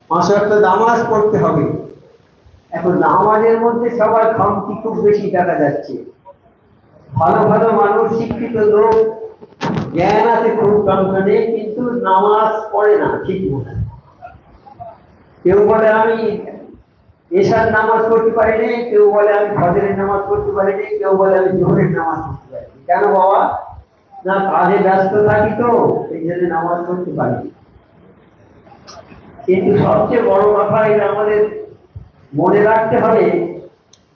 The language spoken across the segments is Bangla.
5 ওয়াক্ত নামাজ পড়তে হবে। এখন নামাজের মধ্যে সবার খামতি খুব বেশি দেখা যাচ্ছে। ভালো ভালো মানুষ, শিক্ষিত লোক, জ্ঞান আছে খুব কমখানে, কিন্তু নামাজ পড়ে না ঠিক মতো। কেউ বলে আমি এশার নামাজ পড়তে পারিনি, কেউ বলে আমি ফজরের নামাজ পড়তে পারিনি, কেউ বলে আমি জোহরের নামাজ পড়তে পারিনি। কেন বাবা? না, কাজে ব্যস্ত থাকি তো এই জন্য নামাজ পড়তে পারি। কিন্তু সবচেয়ে বড় কথা এটা আমাদের মনে রাখতে হবে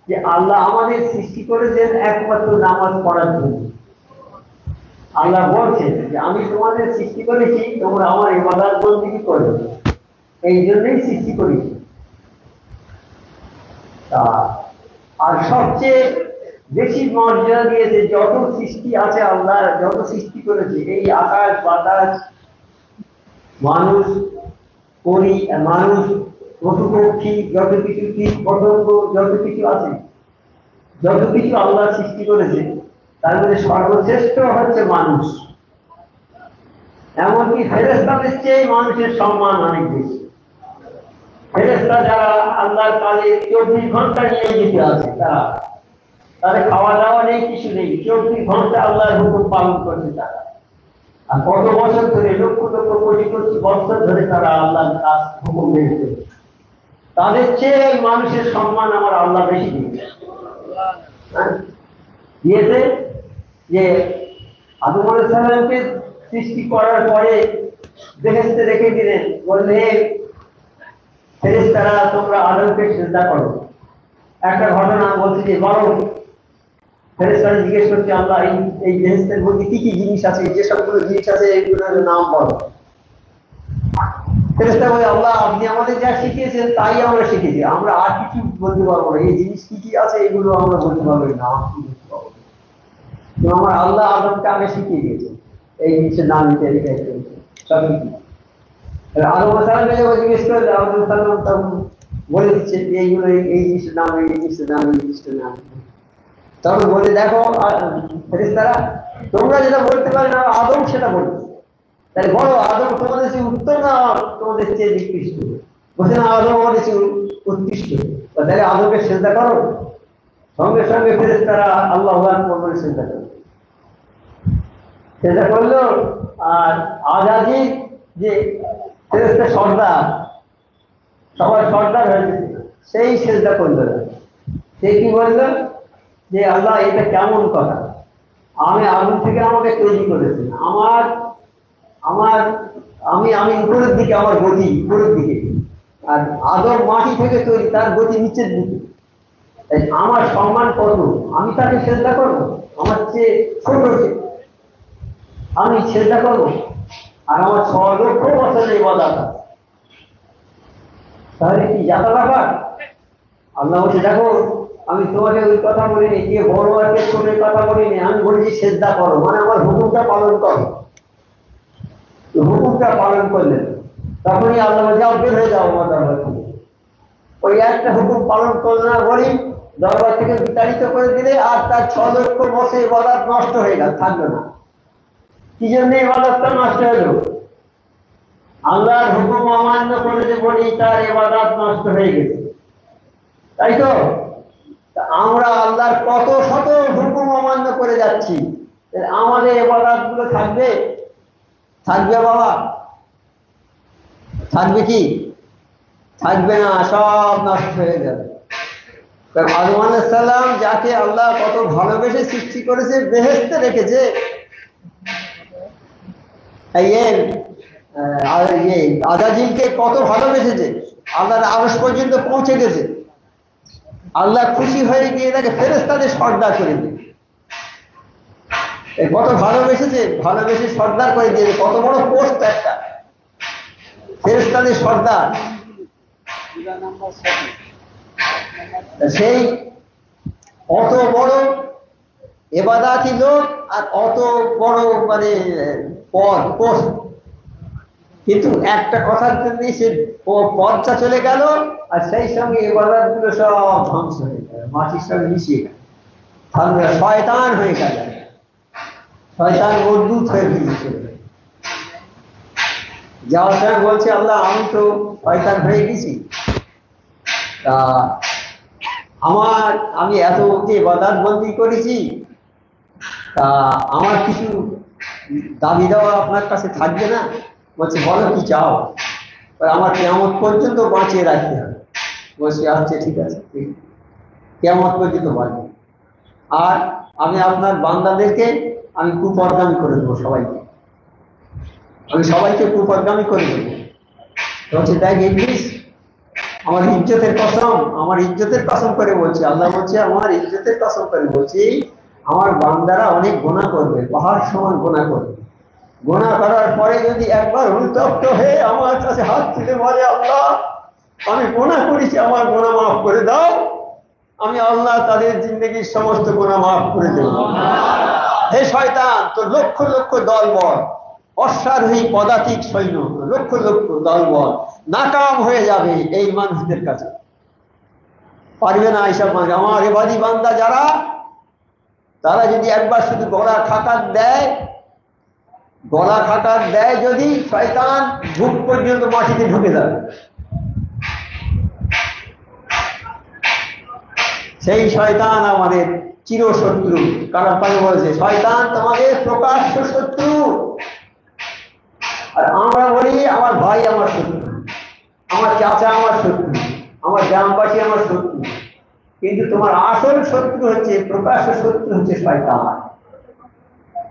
যে আল্লাহ আমাদের সৃষ্টি করেছেন একমাত্র নামাজ পড়ার জন্য। আল্লাহ বলছেন যে আমি তোমাদের সৃষ্টি করেছি তোমরা আমার ইবাদত বন্দেগী করবে, এই জন্যই সৃষ্টি করেছি। আর সবচেয়ে বেশি মর্যাদা দিয়েছে যত সৃষ্টি আছে, আল্লাহ যত সৃষ্টি করেছে, এই আকাশ বাতাস, মানুষ করি, মানুষ, পশু পক্ষী, যত কিছু কীট পতঙ্গ, যত কিছু আছে, যত কিছু আল্লাহ সৃষ্টি করেছে, তার মধ্যে সর্বশ্রেষ্ঠ হচ্ছে মানুষ। এমনকি ফেরেশতাদের চেয়ে মানুষের সম্মান অনেক বেশি। ফেরেশতা যারা আল্লাহর কাজে 24 ঘন্টা নিয়োজিত আছে, তাদের খাওয়া দাওয়া নেই, কিছু নেই, 24 ঘন্টা আল্লাহর হুকুম পালন করছে তারা। আর কত বছর ধরে, লক্ষ লক্ষ কোটি কোটি বছর ধরে তারা আল্লাহর কাজ হুকুম মেনে চলছে। তাদের চেয়ে মানুষের সম্মান আমার আল্লাহ বেশি দিয়েছে। যে আদম আলাইহিস সালামকে সৃষ্টি করার পরে বেহেশতে রেখে দিলেন, বললেন ফেরেশতারা তোমরা আদমকে সিজদা করো। একটা ঘটনা বলছে যে বড় ফেরেশতারা জিজ্ঞেস করছে আল্লাহ এই বেহেশতের মধ্যে কি কি জিনিস আছে, যে সবগুলো জিনিস আছে এগুলোর নাম বলো। ফেরেশতা বলে আল্লাহ আপনি আমাদের যা শিখিয়েছেন তাই আমরা শিখেছি, আমরা আর কিছু বলতে পারবো না, এই জিনিস কি কি আছে এগুলো আমরা বলতে পারবো না। আমার আল্লাহ আদমকে আগে শিখিয়ে দিয়েছে এই জিনিসের নাম নিতে সব কিছু। আদম সালামকে যখন জিজ্ঞেস করলে আদম সালাম তখন বলে দিচ্ছে এইগুলো, এই জিনিসের নাম, এই জিনিসের নাম, এই জিনিসের নাম। তখন বলে দেখো ফেরেশতারা তোমরা যেটা বলতে পারে না আদম সেটা বলছে, তাহলে বলো আদম তোমাদের চেয়ে উত্তম না তোমাদের চেয়ে নিকৃষ্ট? বলছে না, আদম আমাদের চেয়ে উৎকৃষ্ট। তাহলে আদমকে সিজদা করো। সঙ্গে সঙ্গে ফেরেশতারা আল্লাহু আকবার বলে সিজদা করলো। সিজদা করলো। আর আজাজিল যে ফেরেশতা সর্দার, সবার সর্দার হয়েছে, সেই সিজদা করলো। সে কি বললো যে আল্লাহ এটা কেমন কথা, আমি আগুন থেকে আমাকে তৈরি করেছেন, আমি উপরের দিকে, আমার গতি উপরের দিকে, আর আদম মাটি থেকে তৈরি, তার গতি নিচের দিকে। আমার সম্মান কত, আমি তাকে সিজদা করবো? আমার চেয়ে ছোট আমি সিজদা করবো? আর আমার 6 লক্ষ বছরের ইবাদত। তাহলে কি জাতা ব্যাপার? আল্লাহ বলছে দেখো আমি তোমাকে ওই কথা বলিনি, কে বড় আর কে ছোটের কথা বলিনি, আমি বলেছি সিজদা করো, মানে আমার হুকুমটা পালন করো। হুকুমটা পালন করলেন, তখনই আল্লাহ যাও বের হয়ে যাও আমার দরবার থেকে। ওই একটা হুকুম পালন করল না বলি দরবার থেকে বিতাড়িত করে দিলে, আর তার 6 লক্ষ বছর ইবাদত নষ্ট হয়ে গেল, থাকলো না। কি জন্য ইবাদতটা নষ্ট হলো? আল্লাহর হুকুম অমান্য করে যে বলি তার ইবাদত নষ্ট হয়ে গেছে, তাই তো? আমরা আল্লাহর কত শত হুকুম অমান্য করে যাচ্ছি, আমাদের ইবাদত গুলো থাকবে? থাকবে বাবা? থাকবে কি? থাকবে না, সব নষ্ট হয়ে যাবে। আদম আলাইহিস সালাম যাকে আল্লাহ কত ভালোবেসে সৃষ্টি করেছে, বেহেশতে রেখেছে, আজাজিলকে কত ভালোবেসেছে, আল্লাহর আরশ পর্যন্ত পৌঁছে গেছে। আল্লাহ খুশি হয়ে গিয়ে তাকে ফেরেশতাদের সর্দার করে দিয়ে কত ভালোবেসেছে, ভালোবেসে সর্দার করে দিয়েছে। কত বড় পোস্ট একটা, ফেরেশতাদের সর্দার। সেই অত বড় ইবাদতি লোক আর অত বড় মানে পদ পোস্ট, কিন্তু একটা কথার জন্য সে পদটা চলে গেল, আর সেই সঙ্গে ইবাদত গুলো সব ধ্বংস হয়ে গেল, মাটির সঙ্গে মিশিয়ে গেল, শয়তান হয়ে গেল, শয়তান উদ্ভূত হয়ে গিয়েছিল। যাওয়ার সময় বলছে, আল্লাহ আমি তো শয়তান হয়ে গেছি, তা আমি এত যে ইবাদত বন্দি করেছি, তা আমার কিছু দাবি দেওয়া আপনার কাছে থাকবে না? বলছে, বলো কি চাও? আমার কিয়ামত পর্যন্ত বাঁচিয়ে রাখতে হবে। বলছি, আচ্ছা ঠিক আছে, কিয়ামত পর্যন্ত বাঁচবে। আর আমি আপনার বান্দাদেরকে আমি কুপদগামী করে দেবো, আমি সবাইকে কুপদগামী করে দেবো। বলছে, দেখ ইবলিস, আমার ইজ্জতের কসম করে বলছি, আল্লাহ বলছে আমার ইজ্জতের কসম করে বলছি, আমার বান্দারা অনেক গুনাহ করবে, পাহাড় সমান গুনাহ করবে। গুনাহ করার পরে যদি একবার উত্তপ্ত হয়ে আমার কাছে হাত তুলে বলে, আল্লাহ আমি গুনাহ করেছি, আমার গুনাহ মাফ করে দাও, আমি আল্লাহ তাদের জিন্দগির সমস্ত গুনাহ মাফ করে দেব। হে শয়তান, তোর লক্ষ লক্ষ দলবল, অশ্বারোহী পদাতিক সৈন্য, লক্ষ লক্ষ দলবল নাকাম হয়ে যাবে এই মানুষদের কাছে, পারবে না এইসব মানুষ। আমার এবাদি বান্দা যারা, তারা যদি একবার শুধু গলা খাটার দেয় যদি, শয়তান বুক পর্যন্ত মাটিতে ঢুকে যাবে। সেই শয়তান আমাদের চিরশত্রু। কারণ পানি বলছে, শয়তান তোমাদের প্রকাশ্য শত্রু। আর আমরা বলি আমার ভাই আমার শত্রু, আমার চাচা আমার শত্রু, আমার গ্রামবাসী আমার শত্রু। কিন্তু তোমার আসল শত্রু হচ্ছে, প্রকাশ্য শত্রু হচ্ছে শয়তান।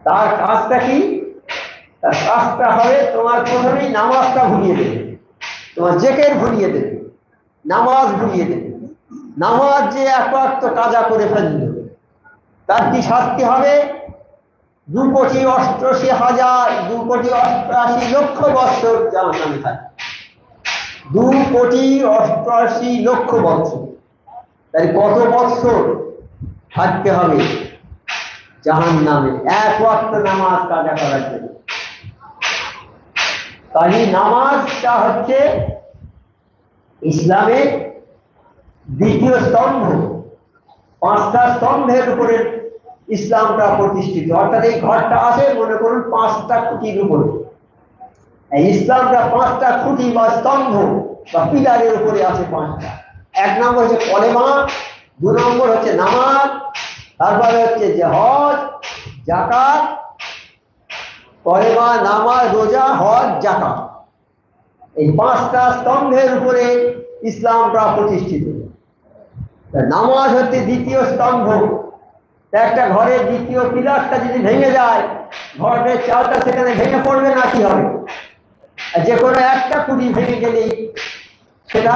তার কাজটা কি? তার কাজটা হবে তোমার প্রথমেই নামাজটা ভুলিয়ে দেবে, তোমার জিকির ভুলিয়ে দেবে, নামাজ ভুলিয়ে দেবে। নামাজ যে এক ওয়াক্ত কাজা করে ফেলল, তার কি শাস্তি হবে? 2,88,2,88,00,000 বৎসর জাহান্নামে থাকে। 2,88,00,000 বৎসর। তাই কত বৎসর থাকতে হবে জাহান্নামে এক ওয়াক্ত নামাজ কাজা করার জন্য? তাই নামাজটা হচ্ছে ইসলামের দ্বিতীয় স্তম্ভ। 5টা স্তম্ভের উপরে ইসলামটা প্রতিষ্ঠিত। অর্থাৎ এই ঘরটা আছে মনে করুন 5টা খুঁটির উপরে। এই ইসলামটা 5টা খুঁটি বা স্তম্ভ বা পিলারের উপরে আছে 5টা। 1 নম্বর হচ্ছে কলেমা, 2 নম্বর হচ্ছে নামাজ, তারপরে হচ্ছে যে হজ, যাকাত। কলেমা, নামাজ, রোজা, হজ, যাকাত, এই 5টা স্তম্ভের উপরে ইসলামটা প্রতিষ্ঠিত। নামাজ হচ্ছে দ্বিতীয় স্তম্ভ। একটা ঘরের দ্বিতীয় পিলারটা যদি ভেঙে যায়, ঘরের চালটা সেখানে ভেঙে পড়বে না, কি হবে? যে কোনো একটা খুঁটি ভেঙে গেলেই সেটা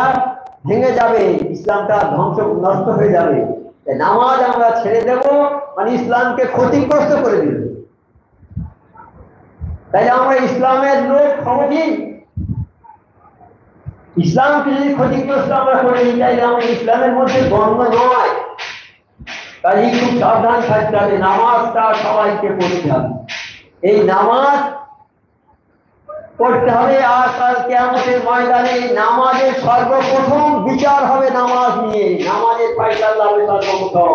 ভেঙে যাবে, ইসলামটা নষ্ট হয়ে যাবে। নামাজ আমরা ছেড়ে দেব মানে ইসলামকে ক্ষতিগ্রস্ত করে দিল। তাই আমরা ইসলামের লোক ক্ষমতি, ইসলামকে যদি ক্ষতিগ্রস্ত আমরা করে দিই, তাইলে আমরা ইসলামের মধ্যে গণ্য নয়। তাই খুব সাবধান থাকতে হবে। নামাজটা সবাইকে পড়তে হবে। এই নামাজ পড়তে হবে। আর কাল কিয়ামতের ময়দানে নামাজের সর্বপ্রথম বিচার হবে নামাজ নিয়ে। নামাজের ফায়সালা হবে সর্বপ্রথম।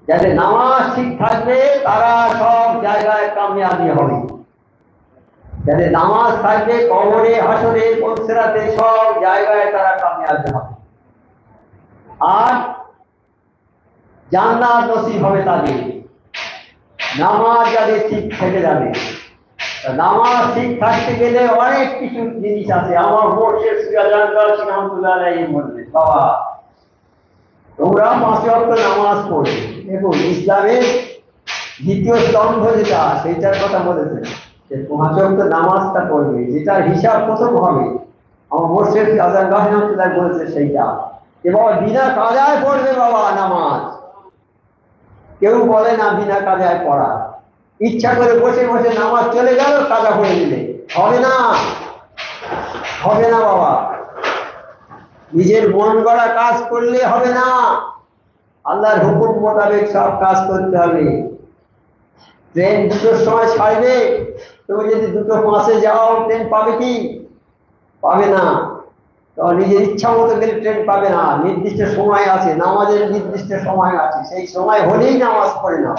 যাদের নামাজ ঠিক থাকবে তারা সব জায়গায় কামিয়াবি হবে। যাদের নামাজ থাকবে কবরে, হাসরে, পরসরাতে সব জায়গায় তারা কামিয়াবি হবে। আর জান্নাত নসিব হবে তাদের। নামাজ যাদের ঠিক থেকে যাবে। নামাজ ঠিক থাকতে গেলে অনেক কিছু জিনিস আছে। আমার মোর্শেদ রহমাতুল্লাহ আলাইহি বললেন, বাবা তোমরা 5 ওয়াক্ত নামাজ পড়ে। দেখুন ইসলামের দ্বিতীয় স্তম্ভ যেটা, সেইটার কথা বলেছেন যে 5 ওয়াক্ত নামাজটা পড়বে, যেটার হিসাব প্রথম হবে। আমার মোর্শেদ রহমাতুল্লাহ বলেছে সেইটা। এবং বিনা কাজায় পড়বে বাবা নামাজ। কেউ বলে না বিনা কাজায় পড়া। ইচ্ছা করে বসে বসে নামাজ চলে গেল, কাজা পড়ে দিলে হবে না, হবে না বাবা। নিজের মন গড়া কাজ করলে হবে না, আল্লাহর হুকুম মোতাবেক সব কাজ করতে হবে। ট্রেন 2টোর সময় ছাড়বে, তুমি যদি 2:05 যাও ট্রেন পাবে কি? পাবে না। তো নিজের ইচ্ছা মতো গেলে ট্রেন পাবে না। নির্দিষ্ট সময় আছে, নামাজের নির্দিষ্ট সময় আছে, সেই সময় হলেই নামাজ পড়ে না,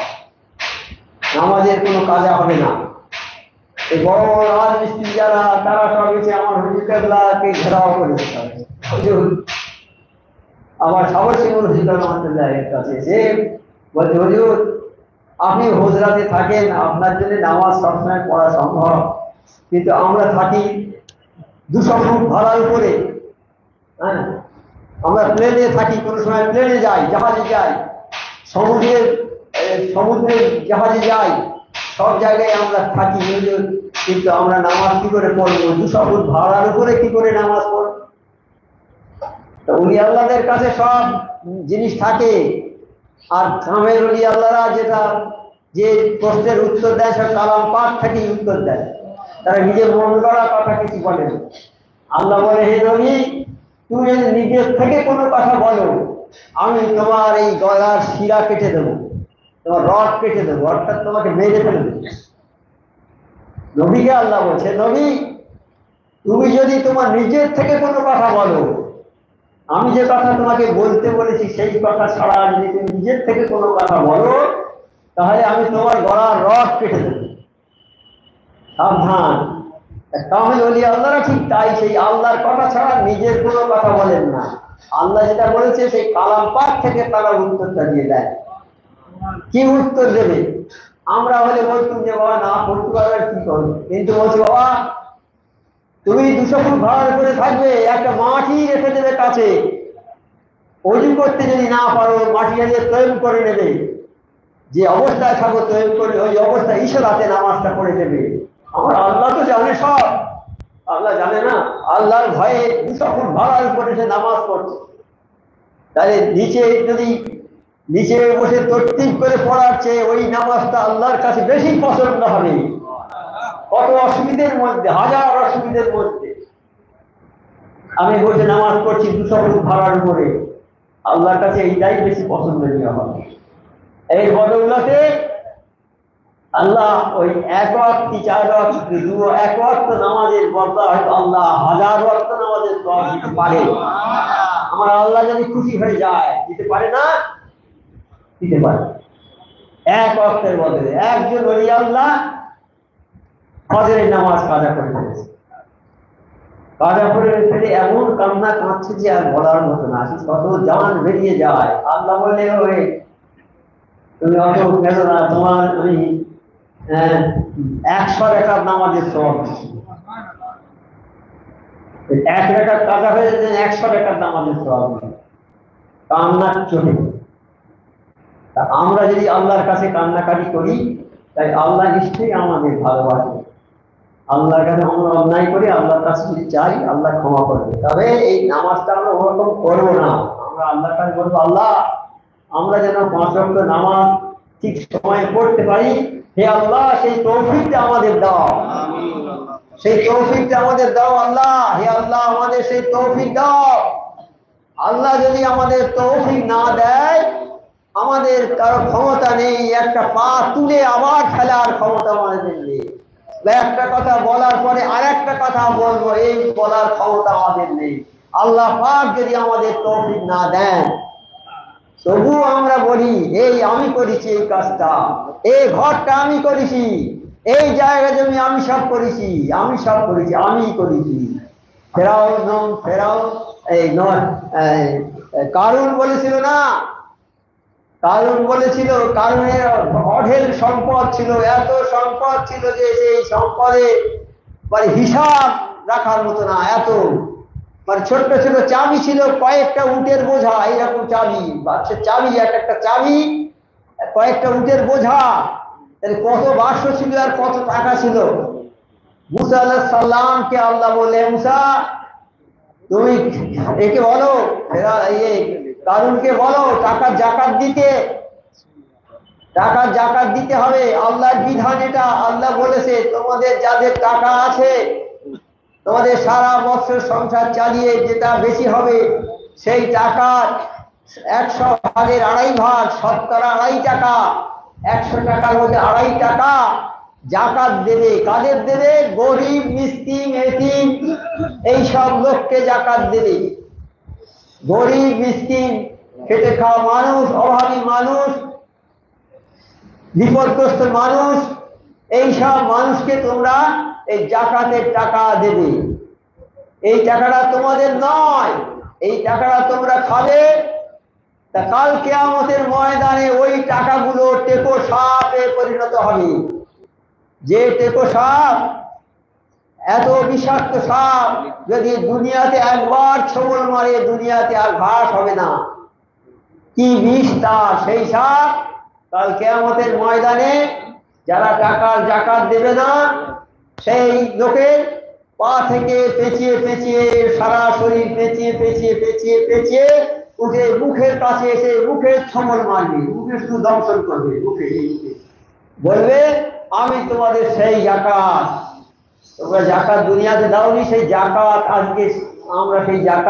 নামাজের কোনো কাজা হবে না। এই বড় বড় রাজমিস্ত্রি যারা, তারা সব এসে আমার হুজুর কেবলাকে ঘেরাও করে হুজুর, আমার সাবর সিংহ হুজুরের কাছে সে বলছে, হুজুর আপনি হুজরাতে থাকেন, আপনার জন্য নামাজ সবসময় পড়া সম্ভব, কিন্তু আমরা থাকি 200 ফুট ভাড়ার উপরে। হ্যাঁ, আমরা প্লেনে থাকি, কোনো সময় প্লেনে যাই, জাহাজে যাই, সমুদ্রের জাহাজে যাই, সব জায়গায় আমরা থাকি, কিন্তু আমরা নামাজ কি করে পড়বো? 200 ফুট ভাড়ার উপরে কি করে নামাজ পড়ব? তো উলি আল্লাহদের কাছে সব জিনিস থাকে, আর কামের উলি আল্লাহরা যে প্রশ্নের উত্তর দেয় সব কালাম পাঠ থেকেই উত্তর দেয়, তারা নিজের মন গড়া কথা কিছু বলে না। আল্লাহ বলে, হে নবী, তুমি যদি নিজের থেকে কোনো কথা বলো, আমি তোমার এই গলার শিরা কেটে দেবো, তোমার রড কেটে দেবো, অর্থাৎ তোমাকে মেরে ফেলবে। নবীকে আল্লাহ বলছে, নবী তুমি যদি তোমার নিজের থেকে কোনো কথা বলো, আমি যে কথা তোমাকে বলতে বলেছি সেই কথা ছাড়া যদি তুমি নিজের থেকে কোনো কথা বলো, তাহলে আমি তোমার গলার রড কেটে দেবো। সাবধান। কামেল ওলি আল্লাহরা ঠিক তাই, সেই আল্লাহর কথা ছাড়া নিজের কোনো কথা বলেন না। আল্লাহ যেটা বলেছে সেই কালাম পাঠ থেকে তারা উত্তরটা দিয়ে দেয়। কি উত্তর দেবে? আমরা হলে বলতুম যে বাবা না পড়তে পারবে কি করবে, কিন্তু বলছি বাবা তুমি 200 ফুট ভাড়ার করে থাকবে, একটা মাটি রেখে দেবে কাছে, অজু করতে যদি না পারো মাটি দিয়ে তৈরি করে নেবে, যে অবস্থায় থাকো তৈরি করে ওই অবস্থায় ইশারাতে নামাজটা করে দেবে। আমার আল্লাহ তো জানে সব, আল্লাহ জানে না? আল্লাহর ভয়ে 200 ফুট ভাড়ার উপরে সে নামাজ পড়ছে, তাহলে নিচে বসে তরতিব করে পড়ার চেয়ে ওই নামাজটা আল্লাহর কাছে বেশি পছন্দ হবে। কত অসুবিধের মধ্যে, হাজার অসুবিধের মধ্যে আমি বসে নামাজ পড়ছি 200 ফুট ভাড়ার উপরে, আল্লাহর কাছে এইটাই বেশি পছন্দনীয় হবে। এই বদৌলতে আল্লাহ ওই 1 ওয়াক্ত 4 ওয়াক্ত 1 ওয়াক্ত নামাজের বদলা হয়তো আল্লাহ 1000 ওয়াক্ত নামাজের সওয়াব দিতে পারে। আমার আল্লাহ যদি খুশি হয়ে যায়, দিতে পারে না? দিতে পারে। 1 ওয়াক্তের বদলে একজন ওলি আল্লাহ ফজরের নামাজ কাজা করে ফেলেছে। কাজা করে ফেলে এমন কান্না কাঁদছে যে আর বলার মতো না, কত জান বেরিয়ে যায়। আল্লাহ বললে, ওই তুমি অত কেন না, তোমার আমি 100 রাকাত নামাজের সওয়াব দিচ্ছি। 1 রাকাত কাজা হয়ে যেতে 100 রাকাত নামাজের সওয়াব, কান্নার চোখে। তা আমরা যদি আল্লাহর কাছে কান্নাকাটি করি, তাই আল্লাহ নিশ্চয়ই আমাদের ভালোবাসে। আল্লাহর কাছে আমরা অন্যায় করি, আল্লাহর কাছে যদি চাই আল্লাহ ক্ষমা করবে। তবে এই নামাজটা আমরা ওরকম করবো না। আমরা আল্লাহর কাছে বলবো, আল্লাহ আমরা যেন 5 ওয়াক্ত নামাজ ঠিক সময়ে পড়তে পারি, হে আল্লাহ সেই তৌফিকটা আমাদের দাও, সেই তৌফিকটা আমাদের দাও আল্লাহ, হে আল্লাহ আমাদের সেই তৌফিক দাও। আল্লাহ যদি আমাদের তৌফিক না দেয়, আমাদের কারো ক্ষমতা নেই একটা পা তুলে আবার ফেলার ক্ষমতা আমাদের নেই, একটা কথা বলার পরে আর একটা কথা বলবো এই বলার ক্ষমতা আমাদের নেই। আল্লাহ পাক যদি আমাদের তৌফিক না দেন, তবু আমরা বলি এই আমি করেছি, এই কাজটা, এই ঘরটা আমি করেছি, এই জায়গা জমি আমি সব করেছি, আমি করেছি। ফেরাউন এই নয়, কারুন বলেছিল না, কারুন বলেছিল, কারুনের অঢেল সম্পদ ছিল, এত সম্পদ ছিল যে সেই সম্পদে মানে হিসাব রাখার মতো না, এত মানে ছোট্ট ছোট চাবি ছিল, কয়েকটা উটের বোঝা, এইরকম চাবি, বাচ্চার চাবি, একটা চাবি কয়েকটা উটের বোঝা। কত বাক্স ছিল আর কত টাকা ছিল। মুসা আলাইহিস সালামকে আল্লাহ বলে, মুসা তুমি একে বলো, কারুনকে বলো টাকার জাকাত দিতে, টাকার জাকাত দিতে হবে। আল্লাহর বিধান এটা। আল্লাহ বলেছে তোমাদের যাদের টাকা আছে, তোমাদের সারা বছর সংসার চালিয়ে যেটা বেশি হবে সেই টাকার 100 ভাগের 2.5 ভাগ, শতকরা 2.5 টাকা, 100 টাকার মধ্যে 2.5 টাকা জাকাত দেবে। কাদের দেবে? গরিব, মিসকিন, এতিম এইসব লোককে জাকাত দেবে। গরিব, মিসকিন, খেটে খাওয়া মানুষ, অভাবী মানুষ, বিপদগ্রস্ত মানুষ, এই সব মানুষকে তোমরা এই জাকাতের টাকা দেবে। এই টাকাটা তোমাদের নয়, এই টাকাটা তোমরা খাবে। তা কাল কিয়ামতের ময়দানে ওই টাকাগুলো টেকো সাপে পরিণত হবে। যে টেকো সাপ, এত বিষাক্ত সাপ, যদি দুনিয়াতে একবার ছোবল মারে দুনিয়াতে আর ঘাস হবে না। কি বিষ তার! সেই সাপ কাল কিয়ামতের ময়দানে যারা টাকার জাকাত দেবে না, সেই লোকের পা থেকে পেঁচিয়ে পেঁচিয়ে সারা শরীর পেঁচিয়ে পেঁচিয়ে পেঁচিয়ে পেঁচিয়ে উঠে মুখের কাছে এসে মুখে ছোবল মারবে, মুখে শুধু দংশন করবে, মুখে বলবে আমি তোমাদের সেই জাকাত, তোমরা জাকাত দুনিয়াতে দাওনি, সেই জাকাত আজকে আমরা সেই জাকাত